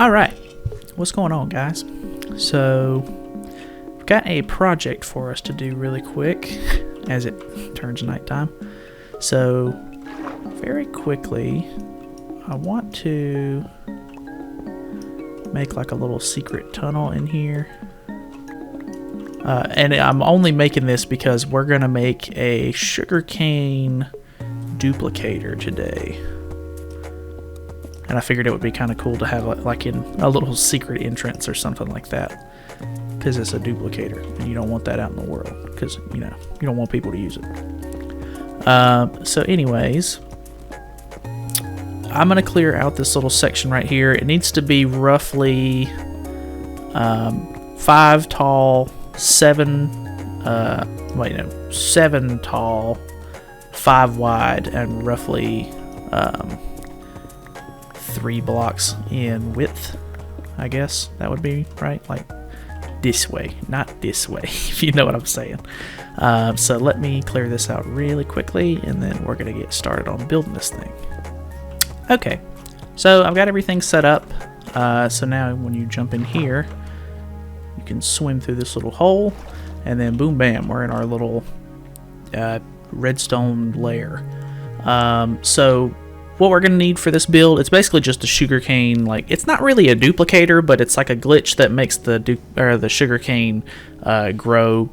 Alright, what's going on, guys? So, we've got a project for us to do really quick as it turns nighttime. So, very quickly, I want to make like a little secret tunnel in here. And I'm only making this because we're going to make a sugarcane duplicator today. And I figured it would be kind of cool to have like in a little secret entrance or something like that, because it's a duplicator and you don't want that out in the world, because you don't want people to use it. So anyways, I'm gonna clear out this little section right here. It needs to be roughly 5 tall, 7 tall, 5 wide, and roughly 3 blocks in width. I guess that would be right, like this way, not this way, if you know what I'm saying. So let me clear this out really quickly, and then we're gonna get started on building this thing. Okay, so I've got everything set up. So now when you jump in here, you can swim through this little hole, and then boom bam, we're in our little redstone lair. So what we're going to need for this build, it's basically just a sugarcane, like, it's not really a duplicator, but it's like a glitch that makes the sugarcane grow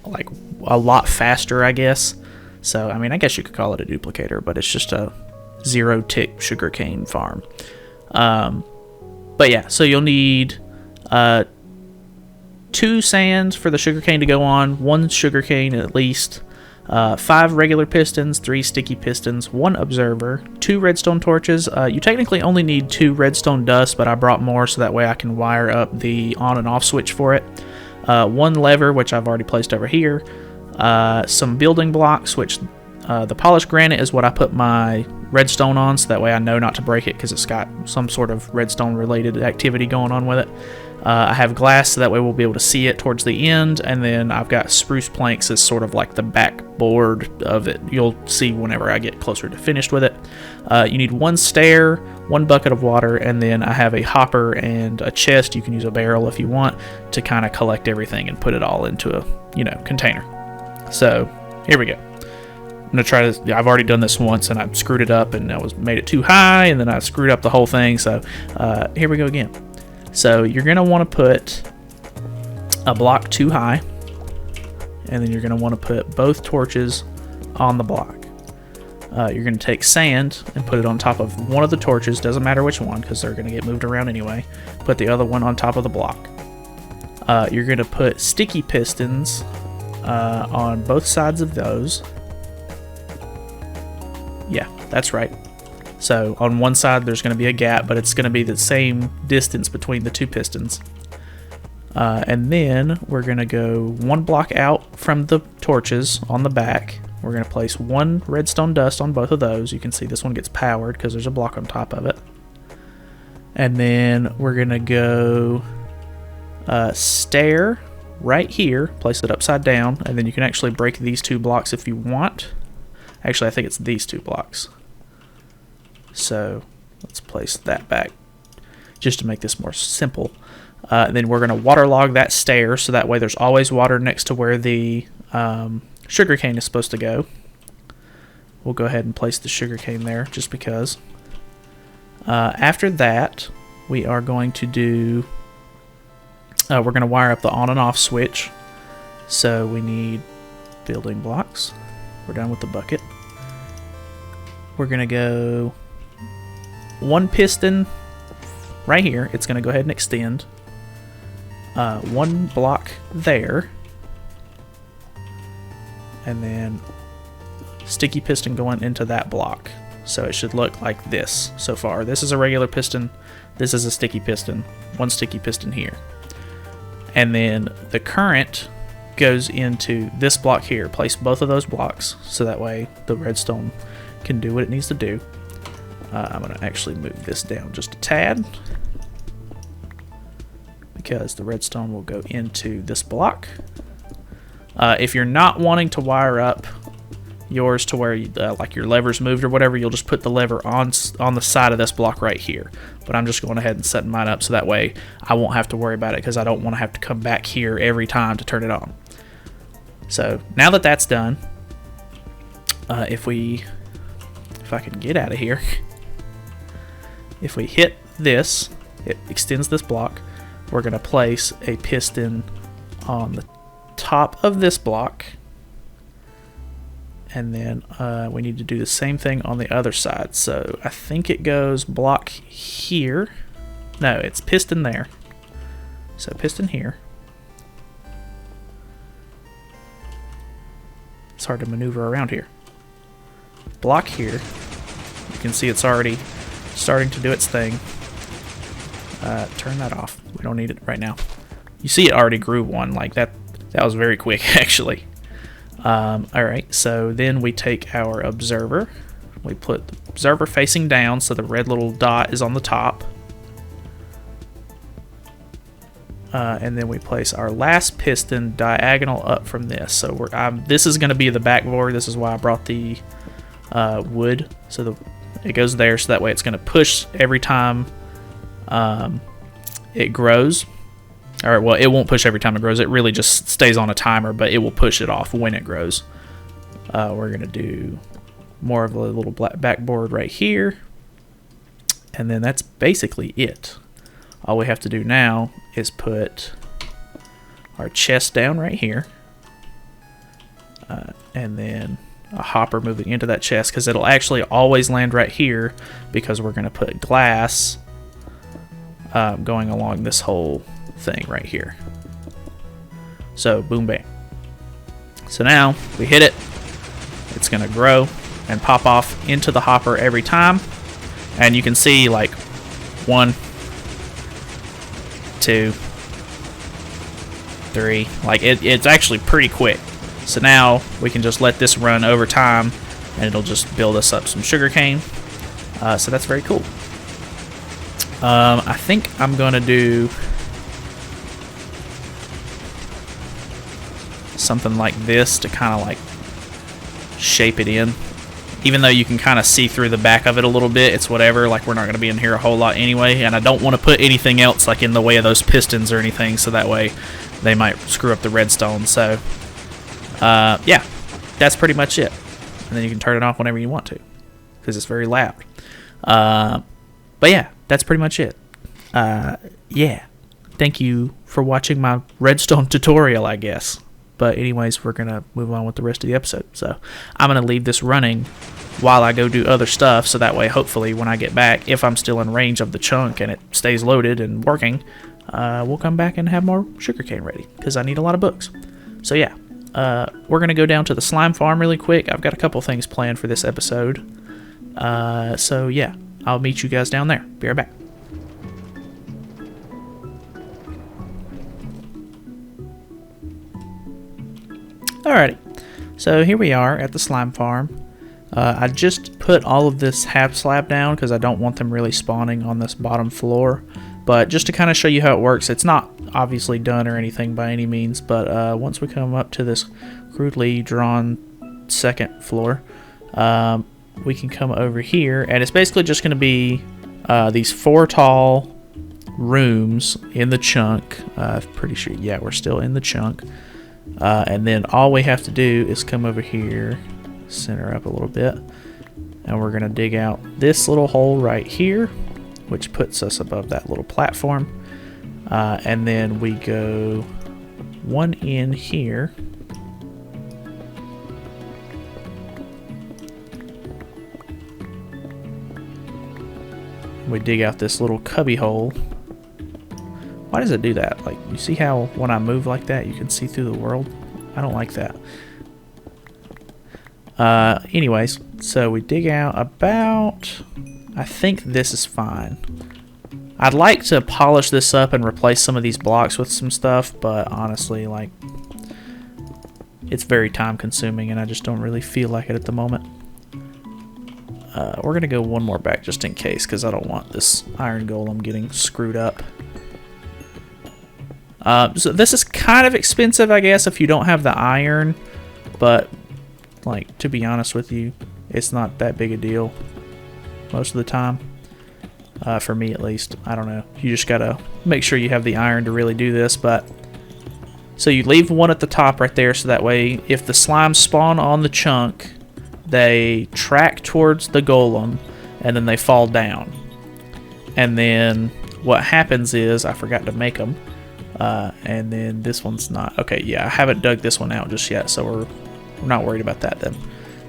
like a lot faster, I guess. So I mean, I guess you could call it a duplicator, but it's just a 0-tick sugarcane farm. But yeah, so you'll need 2 sands for the sugarcane to go on, 1 sugarcane at least, 5 regular pistons, 3 sticky pistons, 1 observer, 2 redstone torches. You technically only need 2 redstone dust, but I brought more so that way I can wire up the on and off switch for it. 1 lever, which I've already placed over here. Some building blocks, which the polished granite is what I put my redstone on, so that way I know not to break it because it's got some sort of redstone related activity going on with it. I have glass, so that way we'll be able to see it towards the end, and then I've got spruce planks as sort of like the backboard of it. You'll see whenever I get closer to finished with it. You need 1 stair, 1 bucket of water, and then I have a hopper and a chest. You can use a barrel if you want to kind of collect everything and put it all into a container. So here we go. I'm gonna try to. I've already done this once and I screwed it up and made it too high, and then I screwed up the whole thing. So here we go again. So you're going to want to put a block too high, and then you're going to want to put both torches on the block. You're going to take sand and put it on top of one of the torches, doesn't matter which one because they're going to get moved around anyway. Put the other one on top of the block. You're going to put sticky pistons on both sides of those. Yeah, that's right. So on one side there's going to be a gap, but it's going to be the same distance between the 2 pistons. And then we're going to go 1 block out from the torches on the back. We're going to place 1 redstone dust on both of those. You can see this one gets powered because there's a block on top of it. And then we're going to go stair right here, place it upside down, and then you can actually break these 2 blocks if you want. Actually, I think it's these 2 blocks. So let's place that back just to make this more simple. Then we're going to waterlog that stair, so that way there's always water next to where the sugarcane is supposed to go. We'll go ahead and place the sugarcane there just because. After that, we are going to do... we're going to wire up the on and off switch. So we need building blocks. We're done with the bucket. We're going to go 1 piston right here. It's going to go ahead and extend 1 block there, and then sticky piston going into that block. So it should look like this so far. This is a regular piston, this is a sticky piston, 1 sticky piston here, and then the current goes into this block here. Place both of those blocks so that way the redstone can do what it needs to do. I'm going to actually move this down just a tad because the redstone will go into this block. If you're not wanting to wire up yours to where like your lever's moved or whatever, you'll just put the lever on the side of this block right here. But I'm just going ahead and setting mine up so that way I won't have to worry about it, because I don't want to have to come back here every time to turn it on. So now that that's done, if I can get out of here, if we hit this, it extends this block. We're going to place a piston on the top of this block, and then we need to do the same thing on the other side. So I think it goes block here. No, it's piston there. So piston here. It's hard to maneuver around here. Block here. You can see it's already starting to do its thing. Turn that off. We don't need it right now. You see it already grew one. Like that was very quick, actually. Alright, so then we take our observer. We put the observer facing down so the red little dot is on the top. And then we place our last piston diagonal up from this. So this is going to be the backboard. This is why I brought the wood. So it goes there, so that way it's going to push every time it grows. Or, well, it won't push every time it grows. It really just stays on a timer, but it will push it off when it grows. We're going to do more of a little black backboard right here. And then that's basically it. All we have to do now is put our chest down right here. And then a hopper moving into that chest, because it'll actually always land right here, because we're going to put glass going along this whole thing right here. So boom, bam. So now we hit it, it's going to grow and pop off into the hopper every time. And you can see like 1, 2, 3, like it's actually pretty quick. So now we can just let this run over time, and it'll just build us up some sugarcane. So that's very cool. I think I'm gonna do something like this to kind of like shape it in. Even though you can kind of see through the back of it a little bit, it's whatever. Like, we're not going to be in here a whole lot anyway, and I don't want to put anything else like in the way of those pistons or anything, so that way they might screw up the redstone. So yeah, that's pretty much it. And then you can turn it off whenever you want to, because it's very loud. But yeah, that's pretty much it. Yeah, thank you for watching my redstone tutorial, I guess. But anyways, we're going to move on with the rest of the episode. So I'm going to leave this running while I go do other stuff, so that way hopefully when I get back, if I'm still in range of the chunk and it stays loaded and working, we'll come back and have more sugarcane ready, because I need a lot of books. So yeah, we're going to go down to the slime farm really quick. I've got a couple things planned for this episode. So yeah, I'll meet you guys down there. Be right back. Alrighty, so here we are at the slime farm. I just put all of this half slab down because I don't want them really spawning on this bottom floor. But just to kind of show you how it works, it's not obviously done or anything by any means, but once we come up to this crudely drawn second floor, we can come over here, and it's basically just going to be these 4 tall rooms in the chunk. Pretty sure, yeah, we're still in the chunk. And then all we have to do is come over here, center up a little bit, and we're going to dig out this little hole right here, which puts us above that little platform. And then we go one in here. We dig out this little cubby hole. Why does it do that? Like, you see how when I move like that, you can see through the world? I don't like that. Anyways, so we dig out about... I think this is fine. I'd like to polish this up and replace some of these blocks with some stuff, but honestly, like, it's very time consuming and I just don't really feel like it at the moment. We're going to go one more back just in case, because I don't want this iron golem getting screwed up. So this is kind of expensive, I guess, if you don't have the iron, but Like, to be honest with you, it's not that big a deal most of the time. For me, at least. I don't know. You just gotta make sure you have the iron to really do this, but... So you leave one at the top right there, so that way, if the slimes spawn on the chunk, they track towards the golem, and then they fall down. And then what happens is, I forgot to make them, and then this one's not... Okay, yeah, I haven't dug this one out just yet, so we're not worried about that then.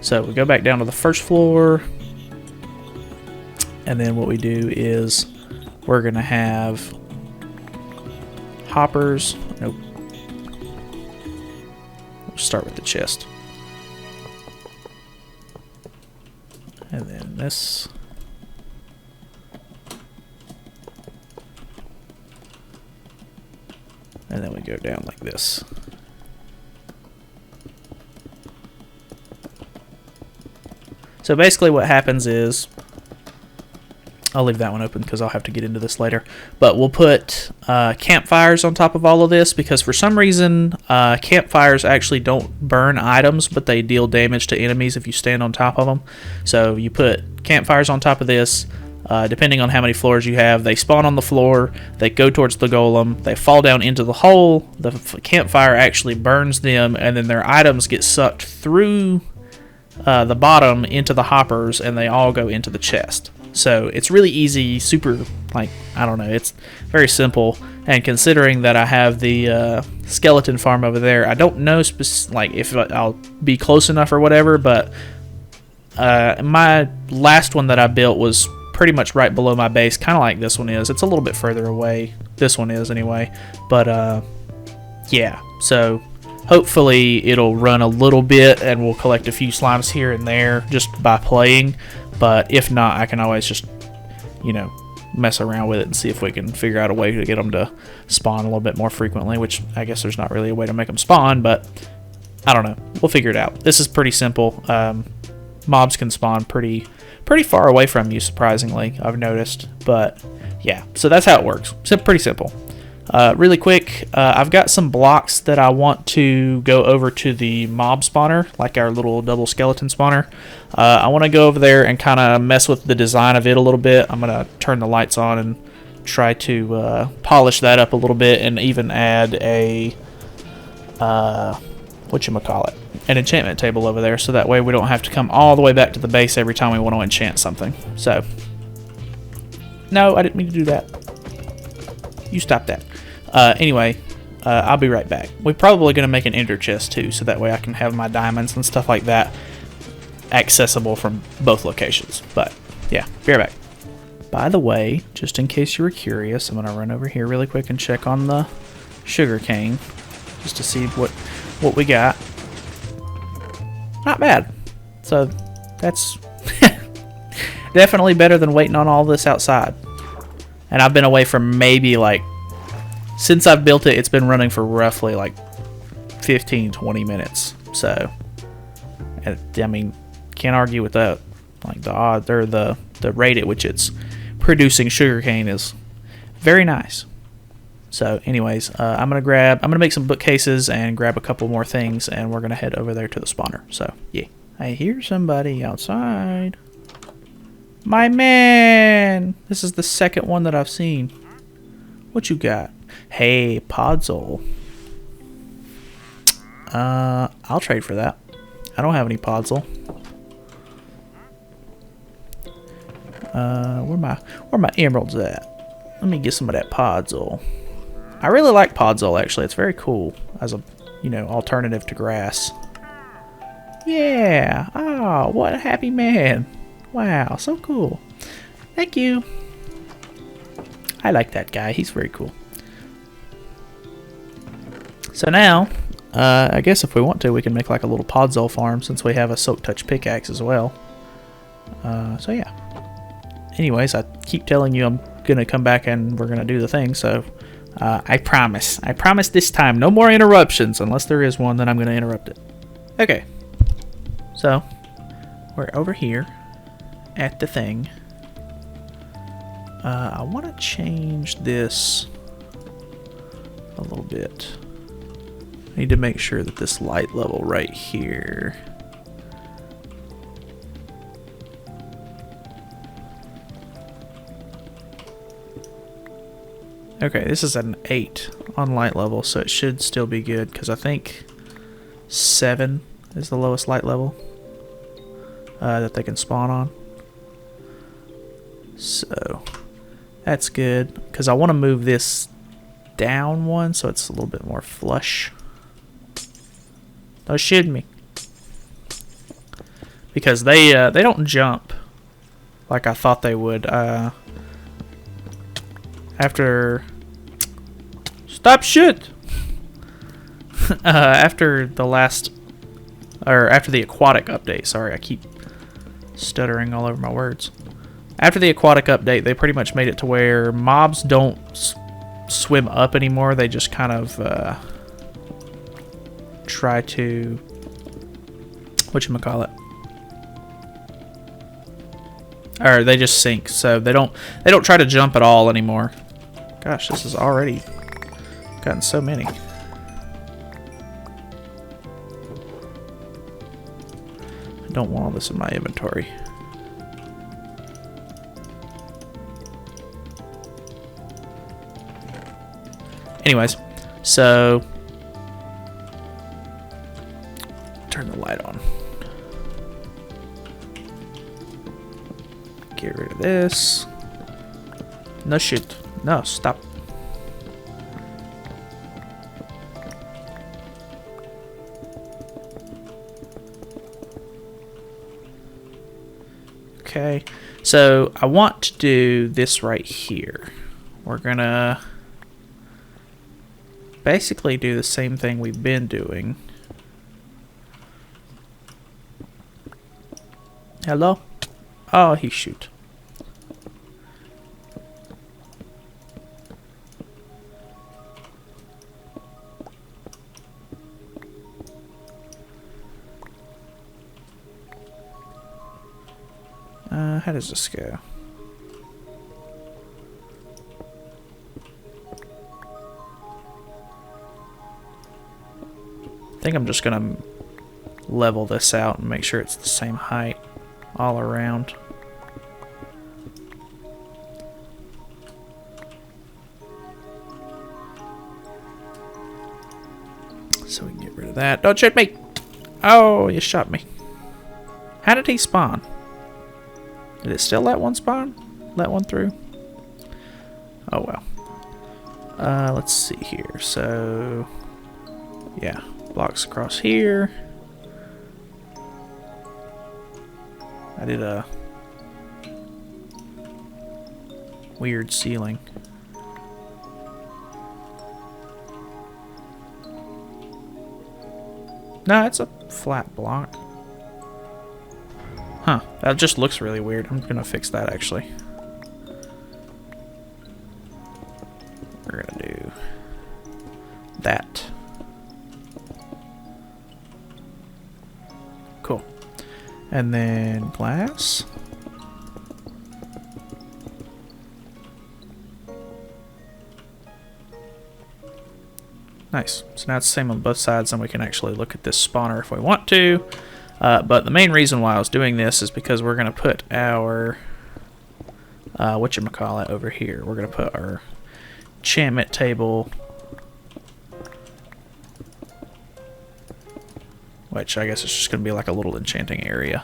So we go back down to the first floor, and then what we do is we're going to have hoppers. Nope. We'll start with the chest. And then this. And then we go down like this. So basically what happens is, I'll leave that one open because I'll have to get into this later. But we'll put campfires on top of all of this because for some reason campfires actually don't burn items, but they deal damage to enemies if you stand on top of them. So you put campfires on top of this. Depending on how many floors you have, they spawn on the floor, they go towards the golem, they fall down into the hole, the campfire actually burns them, and then their items get sucked through the bottom into the hoppers, and they all go into the chest. So it's really easy, super, like, I don't know, it's very simple. And considering that I have the skeleton farm over there, I don't know like if I'll be close enough or whatever, but my last one that I built was pretty much right below my base, kind of like this one is. It's a little bit further away. This one is anyway. But yeah, so hopefully it'll run a little bit and we'll collect a few slimes here and there just by playing. But if not, I can always just, you know, mess around with it and see if we can figure out a way to get them to spawn a little bit more frequently, which I guess there's not really a way to make them spawn, but I don't know. We'll figure it out. This is pretty simple. Mobs can spawn pretty far away from you, surprisingly, I've noticed. But yeah, so that's how it works. Pretty simple. Really quick, I've got some blocks that I want to go over to the mob spawner, like our little double skeleton spawner. I want to go over there and kind of mess with the design of it a little bit. I'm going to turn the lights on and try to polish that up a little bit and even add a, whatchamacallit, an enchantment table over there, so that way we don't have to come all the way back to the base every time we want to enchant something. So, no, I didn't mean to do that. You stop that. Anyway, I'll be right back. We're probably going to make an ender chest too, so that way I can have my diamonds and stuff like that accessible from both locations. But yeah, be right back. By the way, just in case you were curious, I'm going to run over here really quick and check on the sugarcane just to see what we got. Not bad. So that's definitely better than waiting on all this outside. And I've been away for maybe like, since I've built it, it's been running for roughly like 15-20 minutes. So, I mean, can't argue with that. Like the odd or the rate at which it's producing sugarcane is very nice. So, anyways, I'm gonna make some bookcases and grab a couple more things, and we're gonna head over there to the spawner. So, yeah, I hear somebody outside. My man! This is the second one that I've seen. What you got? Hey, Podzol. I'll trade for that. I don't have any Podzol. Where my emeralds at? Let me get some of that Podzol. I really like Podzol, actually. It's very cool as a, you know, alternative to grass. Yeah. Oh, what a happy man. Wow, so cool. Thank you. I like that guy. He's very cool. So now, I guess if we want to, we can make like a little Podzol farm since we have a Silk Touch pickaxe as well. So yeah. Anyways, I keep telling you I'm going to come back and we're going to do the thing, so I promise. I promise this time. No more interruptions. Unless there is one, then I'm going to interrupt it. Okay. So, we're over here at the thing. I want to change this a little bit. I need to make sure that this light level right here Okay, this is an 8 on light level, so it should still be good, because I think 7 is the lowest light level that they can spawn on. So that's good, because I want to move this down one so it's a little bit more flush. Don't shoot me. Because they don't jump like I thought they would. After stop shit. After the last, or after the aquatic update. Sorry, I keep stuttering all over my words. After the aquatic update, they pretty much made it to where mobs don't swim up anymore. They just kind of try to, whatchamacallit, or they just sink. So they don't try to jump at all anymore. Gosh, this has already gotten so many. I don't want all this in my inventory. Anyways, so turn the light on. Get rid of this. No shit. No, stop. Okay, so I want to do this right here. We're gonna basically do the same thing we've been doing. Hello? Oh, he shoot. How does this go? I think I'm just gonna level this out and make sure it's the same height all around. So we can get rid of that. Don't shoot me! Oh, you shot me. How did he spawn? Did it still let one spawn? Let one through? Oh well. Let's see here. So, yeah, blocks across here. I did a weird ceiling. No, it's a flat block. Huh, that just looks really weird. I'm gonna fix that actually. We're gonna do that. Cool. And then glass. Nice. So now it's the same on both sides, and we can actually look at this spawner if we want to. But the main reason why I was doing this is because we're going to put our whatchamacallit over here. We're going to put our enchantment table, which I guess is just going to be like a little enchanting area.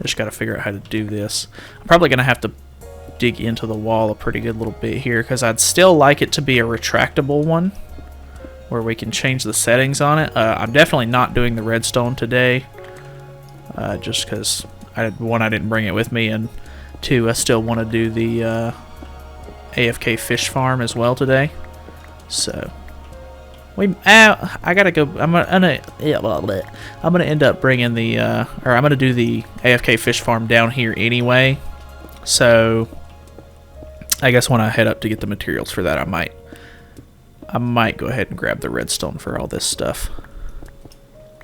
Just got to figure out how to do this. I'm probably going to have to dig into the wall a pretty good little bit here, because I'd still like it to be a retractable one where we can change the settings on it. I'm definitely not doing the redstone today, just because one, I didn't bring it with me, and two, I still want to do the AFK Fish Farm as well today. So I gotta go. I'm gonna end up bringing the or I'm gonna do the AFK Fish Farm down here anyway. So I guess when I head up to get the materials for that, I might go ahead and grab the redstone for all this stuff.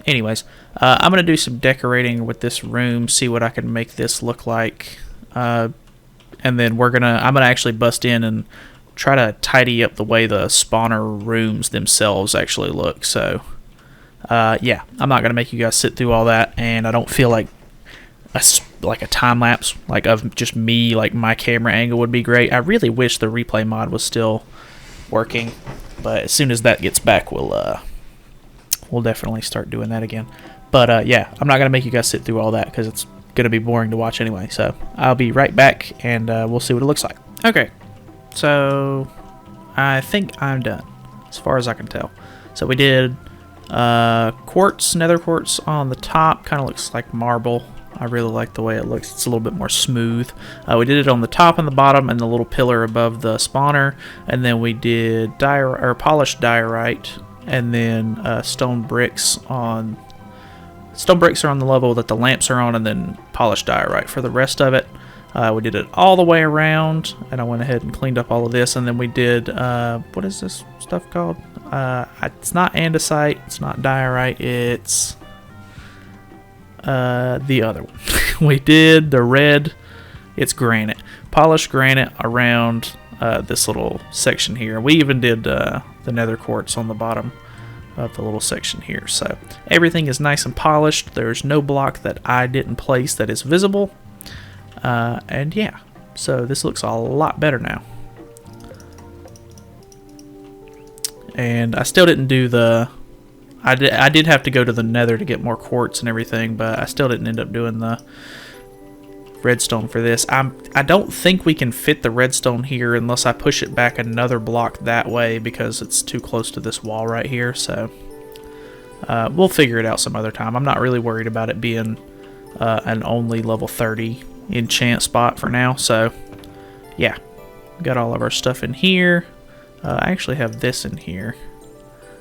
Anyways, I'm going to do some decorating with this room, see what I can make this look like. And then I'm going to actually bust in and try to tidy up the way the spawner rooms themselves actually look. So, yeah, I'm not going to make you guys sit through all that, and I don't feel like like a time lapse, like of just me, like my camera angle would be great. I really wish the replay mod was still working, but as soon as that gets back, we'll definitely start doing that again. But yeah, I'm not gonna make you guys sit through all that because it's gonna be boring to watch anyway. So I'll be right back, and we'll see what it looks like. Okay, so I think I'm done as far as I can tell. So we did quartz, nether quartz on the top, kind of looks like marble. I really like the way it looks. It's a little bit more smooth. We did it on the top and the bottom and the little pillar above the spawner, and then we did polished diorite, and then stone bricks on. Stone bricks are on the level that the lamps are on, and then polished diorite for the rest of it. We did it all the way around, and I went ahead and cleaned up all of this, and then we did, what is this stuff called? It's not andesite, it's not diorite, it's the other one. We did the red, it's granite. Polished granite around this little section here. We even did the nether quartz on the bottom of the little section here. So everything is nice and polished. There's no block that I didn't place that is visible. And yeah, so this looks a lot better now. And I still didn't do the... I did have to go to the nether to get more quartz and everything, but I still didn't end up doing the redstone for this. I don't think we can fit the redstone here unless I push it back another block that way because it's too close to this wall right here. So we'll figure it out some other time. I'm not really worried about it being an only level 30 enchant spot for now. So yeah, got all of our stuff in here. I actually have this in here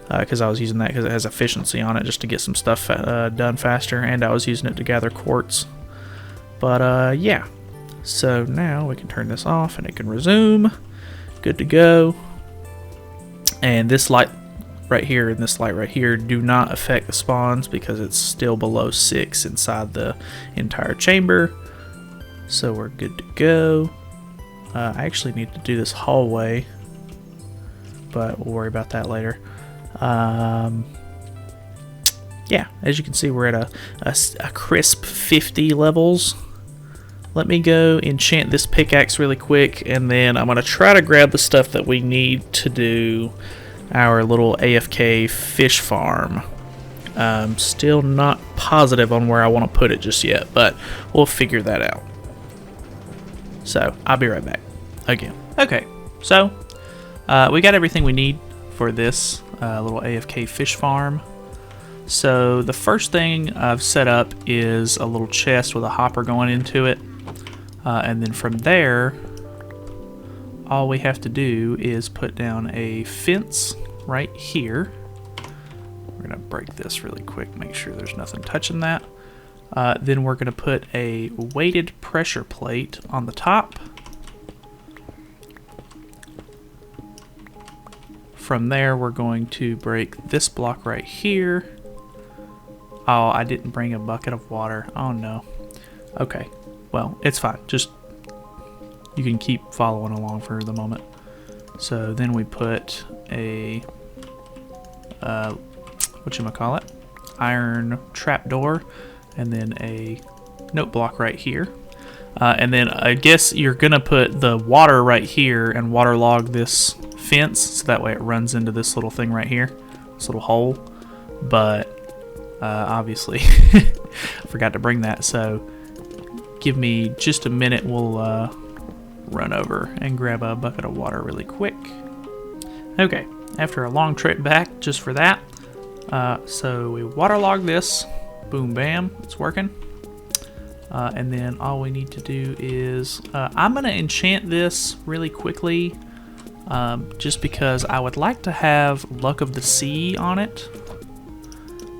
because I was using that because it has efficiency on it just to get some stuff done faster, and I was using it to gather quartz. But yeah, so now we can turn this off and it can resume. Good to go. And this light right here and this light right here do not affect the spawns because it's still below 6 inside the entire chamber. So we're good to go. I actually need to do this hallway, but we'll worry about that later. Yeah, as you can see, we're at a crisp 50 levels. Let me go enchant this pickaxe really quick, and then I'm going to try to grab the stuff that we need to do our little AFK Fish Farm. Still not positive on where I want to put it just yet, but we'll figure that out. So, I'll be right back again. Okay, so we got everything we need for this little AFK Fish Farm. So the first thing I've set up is a little chest with a hopper going into it. And then from there, all we have to do is put down a fence right here. We're going to break this really quick, make sure there's nothing touching that. Then we're going to put a weighted pressure plate on the top. From there, we're going to break this block right here. Oh, I didn't bring a bucket of water. Oh no. Okay. Well, it's fine. Just, you can keep following along for the moment. So then we put a, whatchamacallit, iron trapdoor, and then a note block right here. And then I guess you're going to put the water right here and waterlog this fence, so that way it runs into this little thing right here, this little hole. But obviously, I forgot to bring that, so give me just a minute. We'll run over and grab a bucket of water really quick. Okay, after a long trip back just for that, so we waterlog this. Boom, bam, it's working. And then all we need to do is, I'm going to enchant this really quickly, just because I would like to have Luck of the Sea on it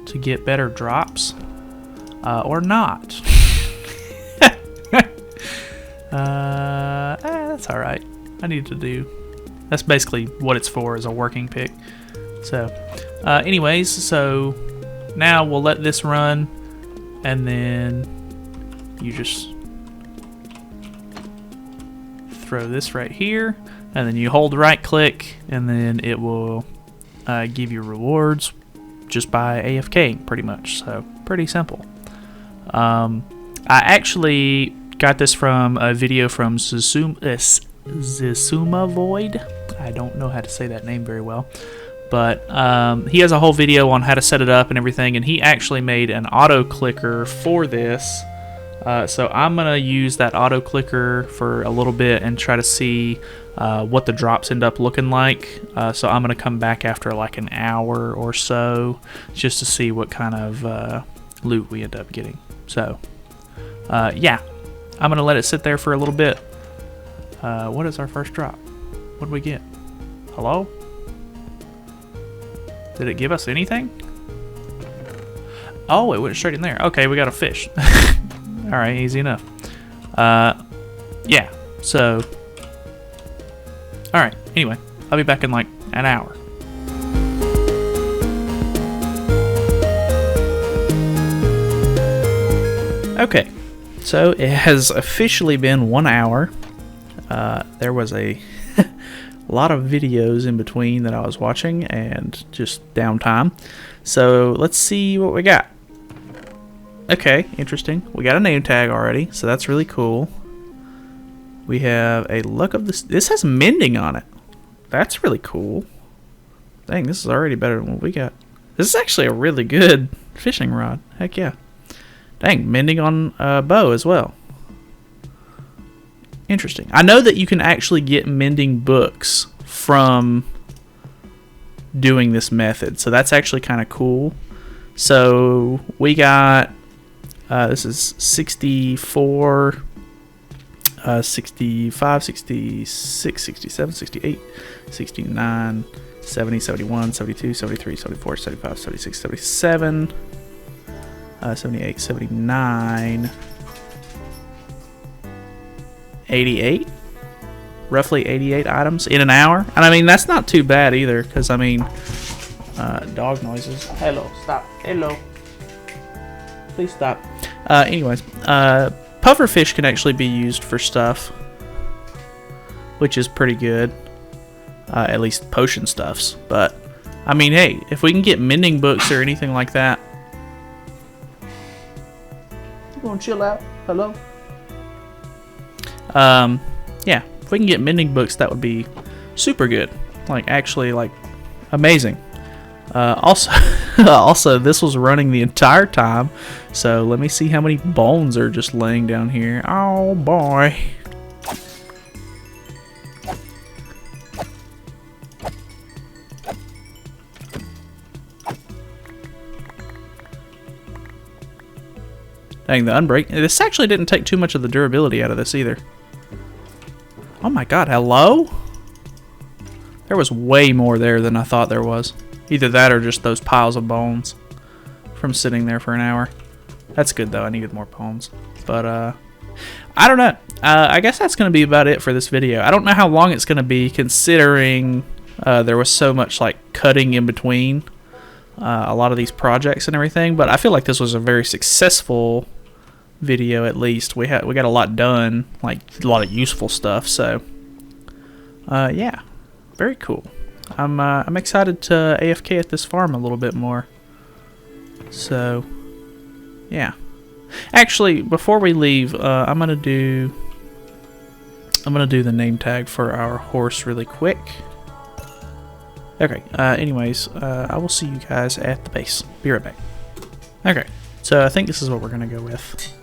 to get better drops, or not. That's alright. That's basically what it's for, is a working pick. So, anyways, so now we'll let this run, and then you just throw this right here, and then you hold right click, and then it will give you rewards just by AFKing, pretty much. So pretty simple. I actually got this from a video from Xisuma Void. I don't know how to say that name very well. But he has a whole video on how to set it up and everything, and he actually made an auto clicker for this. So I'm going to use that auto clicker for a little bit and try to see what the drops end up looking like. So I'm going to come back after like an hour or so just to see what kind of loot we end up getting. So yeah, I'm going to let it sit there for a little bit. What is our first drop? What did we get? Hello? Did it give us anything? Oh, it went straight in there. Okay, we got a fish. Alright, easy enough. Yeah, so... Alright, anyway, I'll be back in like an hour. Okay, so it has officially been 1 hour. There was a lot of videos in between that I was watching and just downtime. So let's see what we got. Okay, interesting. We got a name tag already, so that's really cool. We have a luck of this. This has mending on it. That's really cool. Dang, this is already better than what we got. This is actually a really good fishing rod. Heck yeah. Dang, mending on bow as well. Interesting. I know that you can actually get mending books from doing this method, so that's actually kind of cool. So we got this is 64, 65, 66, 67, 68, 69, 70, 71, 72, 73, 74, 75, 76, 77, 78, 79, 88, roughly 88 items in an hour. And I mean, that's not too bad either, because I mean, dog noises. Hello, stop. Hello. Please stop. Anyways, pufferfish can actually be used for stuff, which is pretty good. At least potion stuffs. But, I mean, hey, if we can get mending books or anything like that. You gonna chill out? Hello? Yeah, if we can get mending books, that would be super good. Like, actually, like, amazing. Also, this was running the entire time, so let me see how many bones are just laying down here. Oh, boy. Dang, the unbreak. This actually didn't take too much of the durability out of this either. Oh my god, hello? There was way more there than I thought there was. Either that or just those piles of bones from sitting there for an hour. That's good though, I needed more bones. But, I don't know. I guess that's going to be about it for this video. I don't know how long it's going to be considering there was so much like cutting in between a lot of these projects and everything. But I feel like this was a very successful video at least. We got a lot done, like a lot of useful stuff. So, yeah, very cool. I'm excited to AFK at this farm a little bit more. So, yeah. Actually, before we leave, I'm gonna do the name tag for our horse really quick. Okay. Anyways, I will see you guys at the base. Be right back. Okay. So I think this is what we're gonna go with.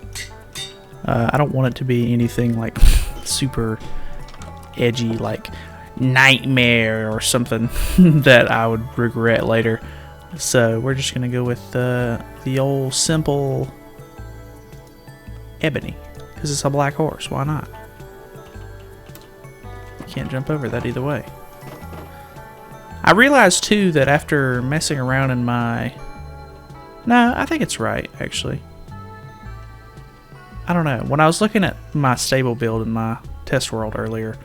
I don't want it to be anything like super edgy, like nightmare or something that I would regret later. So we're just gonna go with the old simple ebony, because it's a black horse. Why not? You can't jump over that either way. I realized too that after messing around in my... No, I think it's right actually. I don't know. When I was looking at my stable build in my test world earlier,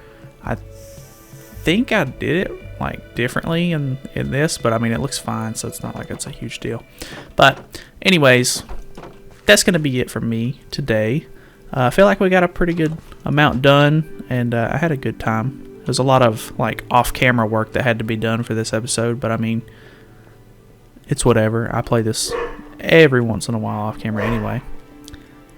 I think I did it like differently in this, but I mean it looks fine, so it's not like it's a huge deal. But anyways, that's gonna be it from me today. I feel like we got a pretty good amount done, and I had a good time. There's a lot of like off-camera work that had to be done for this episode, but I mean, it's whatever. I play this every once in a while off camera anyway.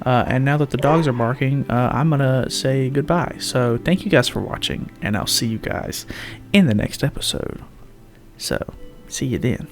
And now that the dogs are barking, I'm going to say goodbye. So thank you guys for watching, and I'll see you guys in the next episode. So, see you then.